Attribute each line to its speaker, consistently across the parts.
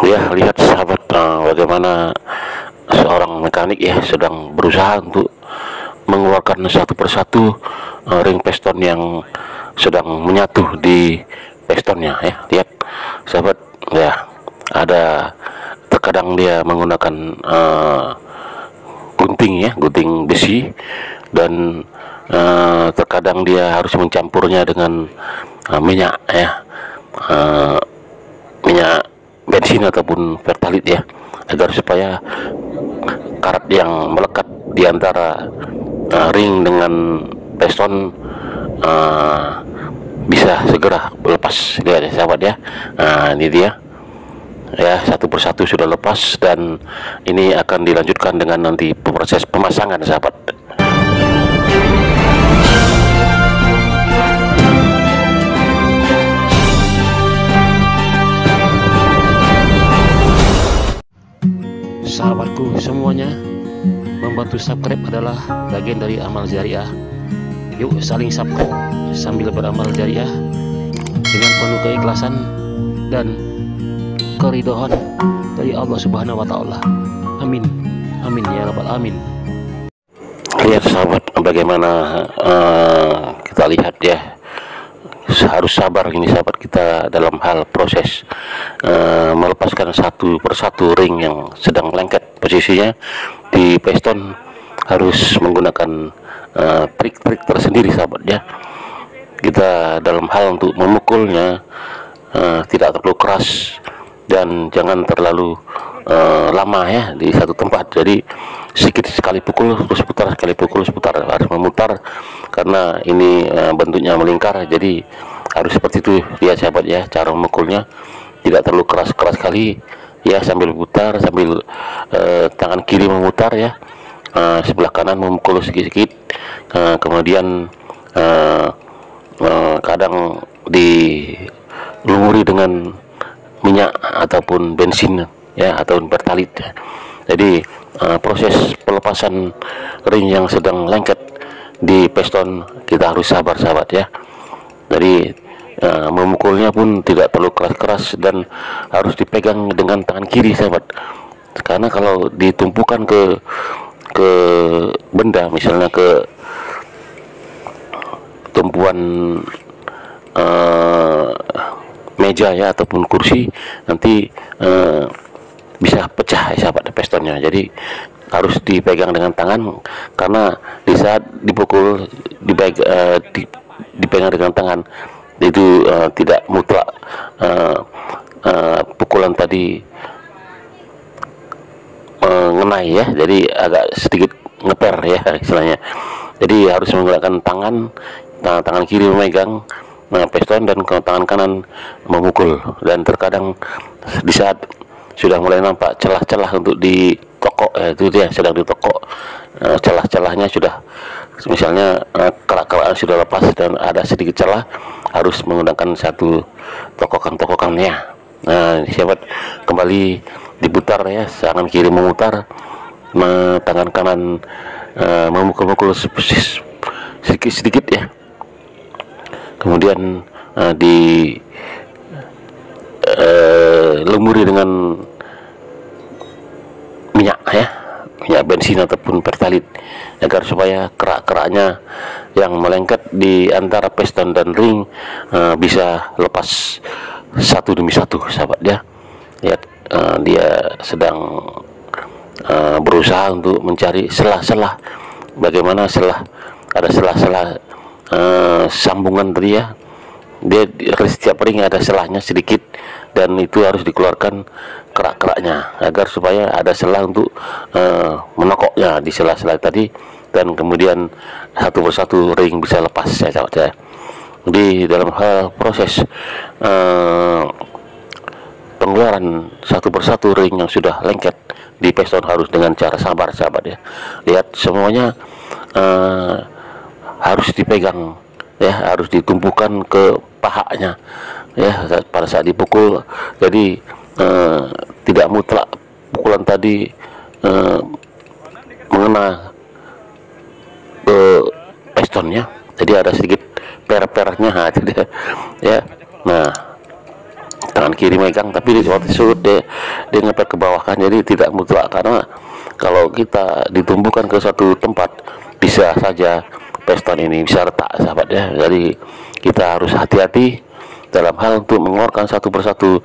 Speaker 1: Ya, lihat sahabat, bagaimana seorang mekanik ya sedang berusaha untuk mengeluarkan satu persatu ring piston yang sedang menyatu di pistonnya ya. Lihat sahabat ya, ada terkadang dia menggunakan gunting ya, gunting besi, dan terkadang dia harus mencampurnya dengan minyak ya, minyak bensin ataupun pertalite ya, agar supaya karat yang melekat di antara ring dengan piston bisa segera lepas. Lihat ya sahabat ya, ini dia ya, satu persatu sudah lepas, dan ini akan dilanjutkan dengan nanti proses pemasangan sahabat. Sahabatku semuanya, membantu subscribe adalah bagian dari amal jariah. Yuk saling subscribe sambil beramal jariah dengan penuh keikhlasan dan keridhaan dari Allah Subhanahu wa Ta'ala. Amin, amin ya rabbal alamin. Lihat sahabat, bagaimana kita lihat ya, harus sabar ini sahabat kita dalam hal proses melepaskan satu persatu ring yang sedang lengket posisinya di piston. Harus menggunakan trik-trik tersendiri sahabat ya. Kita dalam hal untuk memukulnya tidak terlalu keras dan jangan terlalu lama ya di satu tempat. Jadi sedikit sekali pukul terus putar, sekali pukul terus putar, harus memutar karena ini bentuknya melingkar, jadi harus seperti itu ya sahabat ya. Cara memukulnya tidak terlalu keras sekali ya, sambil putar, sambil tangan kiri memutar ya, sebelah kanan memukul sedikit, kemudian kadang dilumuri dengan minyak ataupun bensin ya, ataupun pertalite. Jadi proses pelepasan ring yang sedang lengket di piston kita harus sabar sahabat ya. Jadi memukulnya pun tidak terlalu keras-keras dan harus dipegang dengan tangan kiri sahabat, karena kalau ditumpukan ke benda, misalnya ke tumpuan meja ya ataupun kursi, nanti bisa pecah ya sahabat pistonnya. Jadi harus dipegang dengan tangan, karena di saat dipukul dipegang dengan tangan itu tidak mutlak pukulan tadi mengenai ya, jadi agak sedikit ngeper ya istilahnya. Jadi harus menggunakan tangan kiri memegang piston dan tangan kanan memukul. Dan terkadang di saat sudah mulai nampak celah-celah untuk ditokok ya, itu dia sedang ditokok, celah-celahnya sudah, misalnya kerak-kerakan sudah lepas dan ada sedikit celah, harus menggunakan satu tokokan-tokokannya. Nah sahabat, kembali diputar ya, tangan kiri memutar, tangan kanan memukul-mukul sedikit-sedikit ya, kemudian lumuri dengan minyak ya, minyak bensin ataupun pertalite, agar supaya kerak-keraknya yang melengket di antara piston dan ring bisa lepas satu demi satu sahabat ya. Lihat dia sedang berusaha untuk mencari selah-selah, bagaimana ada selah-selah sambungan tadi ya. Dia setiap ring ada selahnya sedikit, dan itu harus dikeluarkan kerak-keraknya agar supaya ada selah untuk menokoknya di selah-selah tadi, dan kemudian satu persatu ring bisa lepas ya sahabat ya. Di dalam hal proses pengeluaran satu persatu ring yang sudah lengket di piston harus dengan cara sabar sahabat ya. Lihat semuanya harus dipegang ya, harus ditumpukan ke pahanya ya pada saat dipukul. Jadi tidak mutlak pukulan tadi mengena ke pistonnya, jadi ada sedikit per-pernya itu dia ya. Nah tangan kiri megang, tapi di waktu surut dia ngepet ke bawah kan, jadi tidak mutlak, karena kalau kita ditumbuhkan ke satu tempat bisa saja piston ini bisa retak sahabat ya. Jadi kita harus hati-hati dalam hal untuk mengeluarkan satu persatu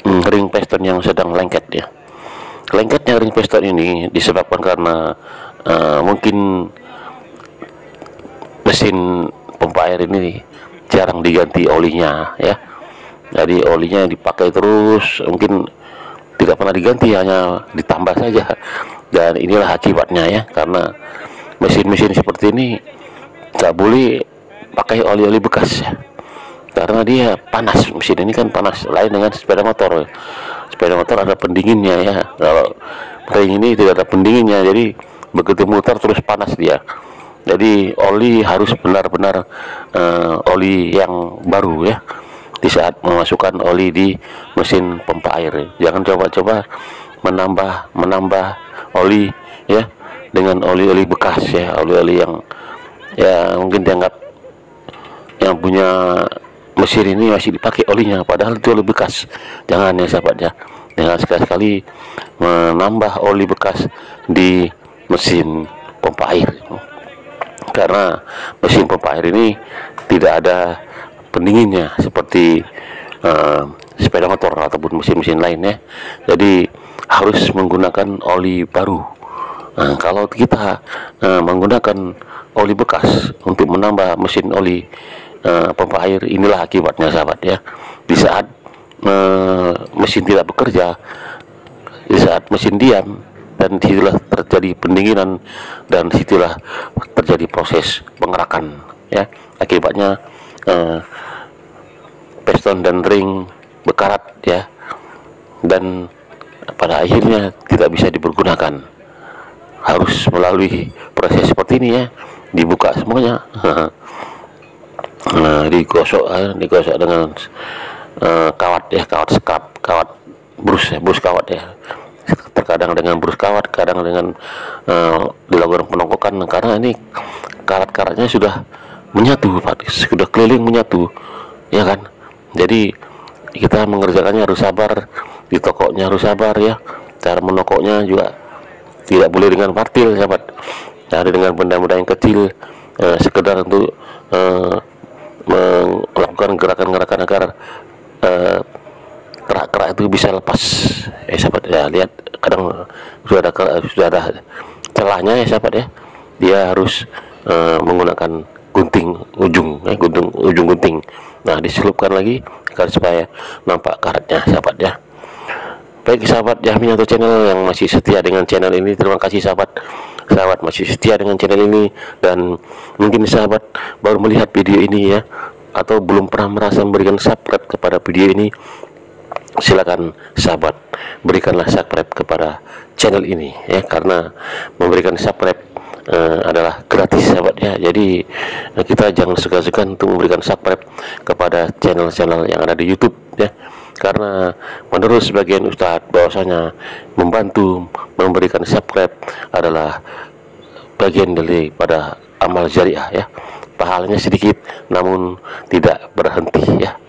Speaker 1: ring piston yang sedang lengket ya. Lengketnya ring piston ini disebabkan karena mungkin mesin pompa air ini jarang diganti olinya ya. Jadi olinya dipakai terus, mungkin tidak pernah diganti, hanya ditambah saja. Dan inilah akibatnya ya, karena mesin-mesin seperti ini nggak boleh pakai oli-oli bekas ya, karena dia panas. Mesin ini kan panas, lain dengan sepeda motor. Sepeda motor ada pendinginnya ya, kalau ring ini tidak ada pendinginnya, jadi begitu muter terus panas dia. Jadi oli harus benar-benar oli yang baru ya di saat memasukkan oli di mesin pompa air. Jangan coba-coba menambah oli ya dengan oli-oli bekas ya, oli-oli yang ya mungkin dianggap yang punya mesin ini masih dipakai olinya, padahal itu oli bekas. Jangan ya sahabat ya, jangan sekali-sekali menambah oli bekas di mesin pompa air, karena mesin pompa air ini tidak ada pendinginnya seperti sepeda motor ataupun mesin-mesin lain ya. Jadi harus menggunakan oli baru. Nah, kalau kita menggunakan oli bekas untuk menambah mesin oli pompa air, inilah akibatnya sahabat ya. Di saat mesin tidak bekerja, di saat mesin diam, dan disitulah terjadi pendinginan, dan disitulah terjadi proses pengerakan ya. Akibatnya piston dan ring berkarat ya, dan pada akhirnya tidak bisa dipergunakan. Harus melalui proses seperti ini ya, dibuka semuanya. Nah, digosok dengan kawat ya, kawat scrap, kawat brus kawat ya. Terkadang dengan brus kawat, kadang dengan dilakukan penongkokan, karena ini karat-karatnya sudah menyatu Pak, sudah keliling menyatu ya kan. Jadi kita mengerjakannya harus sabar, di tokonya harus sabar ya. Cara menokoknya juga tidak boleh dengan martil sahabat, jadi dengan benda-benda yang kecil, sekedar untuk melakukan gerakan-gerakan agar kerak-kerak itu bisa lepas sahabat ya. Lihat kadang sudah ada celahnya ya sahabat ya, dia harus menggunakan gunting ujung gunting. Nah, diselupkan lagi agar supaya nampak karatnya sahabat ya. Baik sahabat Yahminato channel yang masih setia dengan channel ini, terima kasih sahabat masih setia dengan channel ini. Dan mungkin sahabat baru melihat video ini ya, atau belum pernah merasa memberikan subscribe kepada video ini, silakan sahabat berikanlah subscribe kepada channel ini ya, karena memberikan subscribe adalah gratis sahabat ya. Jadi kita jangan segan-segan untuk memberikan subscribe kepada channel-channel yang ada di YouTube ya, karena menurut sebagian ustadz bahwasanya membantu memberikan subscribe adalah bagian daripada amal jariah ya, pahalanya sedikit namun tidak berhenti ya.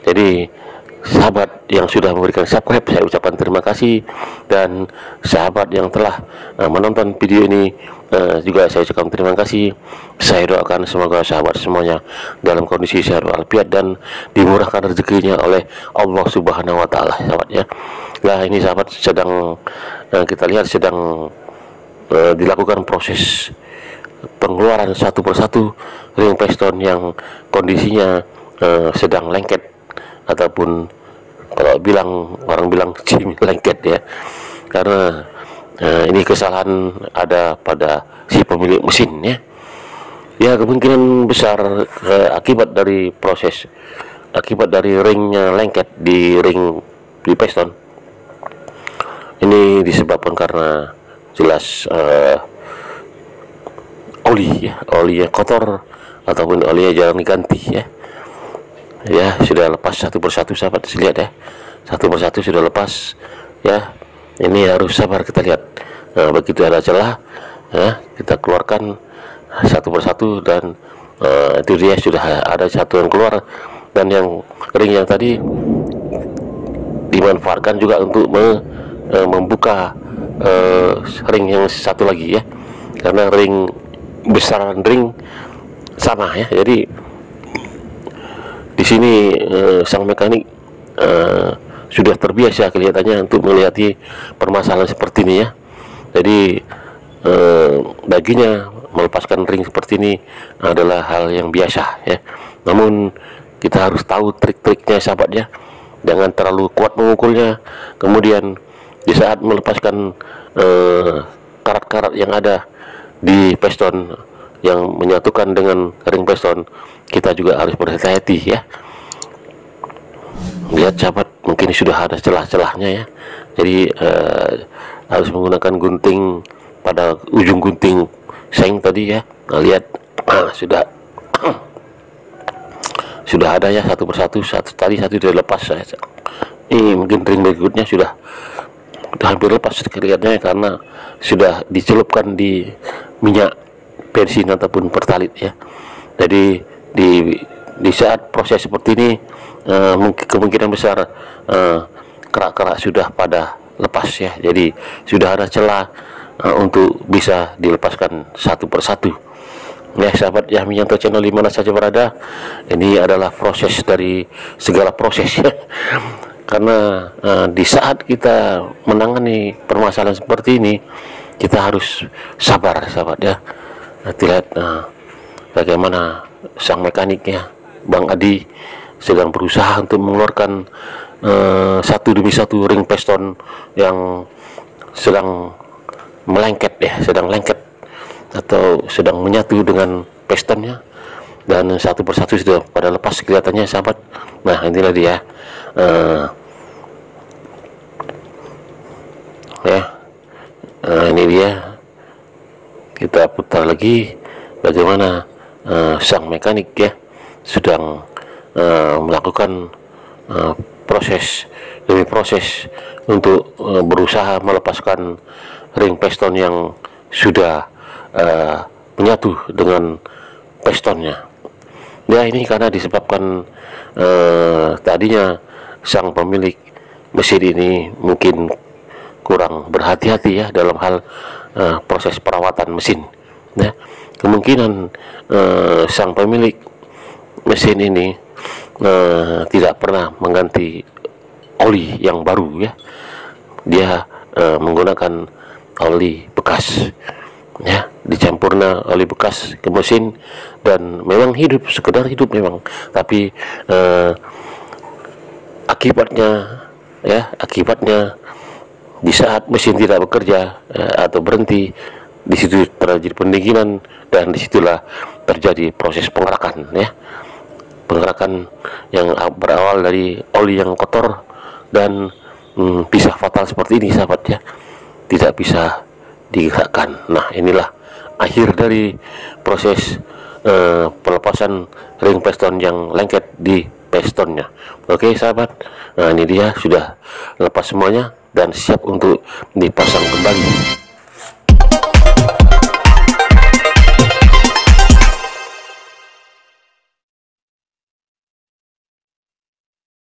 Speaker 1: Jadi sahabat yang sudah memberikan subscribe, saya ucapkan terima kasih, dan sahabat yang telah menonton video ini juga saya ucapkan terima kasih. Saya doakan semoga sahabat semuanya dalam kondisi sehat walafiat dan dimurahkan rezekinya oleh Allah Subhanahu wa taala sahabat ya. Nah, ini sahabat sedang kita lihat sedang dilakukan proses pengeluaran satu persatu ring piston yang kondisinya sedang lengket, ataupun kalau orang bilang cimi lengket ya, karena ini kesalahan ada pada si pemilik mesin ya. Ya, kemungkinan besar akibat dari ringnya lengket di piston ini disebabkan karena jelas olinya kotor ataupun olinya jarang diganti ya. Ya, sudah lepas satu persatu sahabat, lihat ya, satu persatu sudah lepas ya. Ini harus sabar kita lihat. Nah, begitu ada celah ya, kita keluarkan satu persatu, dan itu dia sudah ada satu yang keluar. Dan yang ring yang tadi dimanfaatkan juga untuk membuka ring yang satu lagi ya, karena ring besaran ring sama ya. Jadi di sini sang mekanik sudah terbiasa kelihatannya untuk melihati permasalahan seperti ini ya. Jadi baginya melepaskan ring seperti ini adalah hal yang biasa ya. Namun kita harus tahu trik-triknya sahabat ya. Jangan terlalu kuat memukulnya. Kemudian di saat melepaskan karat-karat yang ada di piston yang menyatukan dengan ring piston, kita juga harus berhati-hati ya. Lihat sahabat, mungkin sudah ada celah-celahnya ya. Jadi harus menggunakan gunting pada ujung gunting seng tadi ya. Nah, lihat sudah ada ya, satu persatu. Tadi satu sudah lepas ya. Ini mungkin ring berikutnya sudah hampir lepas kelihatannya karena sudah dicelupkan di minyak bensin ataupun pertalit ya. Jadi di saat proses seperti ini kemungkinan besar kerak-kerak sudah pada lepas ya. Jadi sudah ada celah untuk bisa dilepaskan satu persatu ya sahabat Yahmiyanto channel di mana saja berada. Ini adalah proses dari segala proses ya. Karena di saat kita menangani permasalahan seperti ini, kita harus sabar sahabat ya. Nanti lihat bagaimana sang mekaniknya Bang Adi sedang berusaha untuk mengeluarkan satu demi satu ring piston yang sedang melengket ya, sedang lengket atau sedang menyatu dengan pistonnya, dan satu persatu sudah pada lepas kelihatannya sahabat. Nah inilah dia ini dia. Kita putar lagi bagaimana sang mekanik ya sedang melakukan proses demi proses untuk berusaha melepaskan ring piston yang sudah menyatu dengan pistonnya ya. Ini karena disebabkan tadinya sang pemilik mesin ini mungkin kurang berhati-hati ya dalam hal proses perawatan mesin ya. Kemungkinan sang pemilik mesin ini tidak pernah mengganti oli yang baru ya. Dia menggunakan oli bekas ya, dicampurnya oli bekas ke mesin, dan memang hidup, sekedar hidup memang, tapi akibatnya di saat mesin tidak bekerja atau berhenti, di situ terjadi pendinginan, dan disitulah terjadi proses pengerakan ya. Pengerakan yang berawal dari oli yang kotor dan bisa fatal seperti ini sahabat ya, tidak bisa digerakkan. Nah inilah akhir dari proses pelepasan ring piston yang lengket di pistonnya. Oke sahabat, nah ini dia sudah lepas semuanya dan siap untuk dipasang kembali.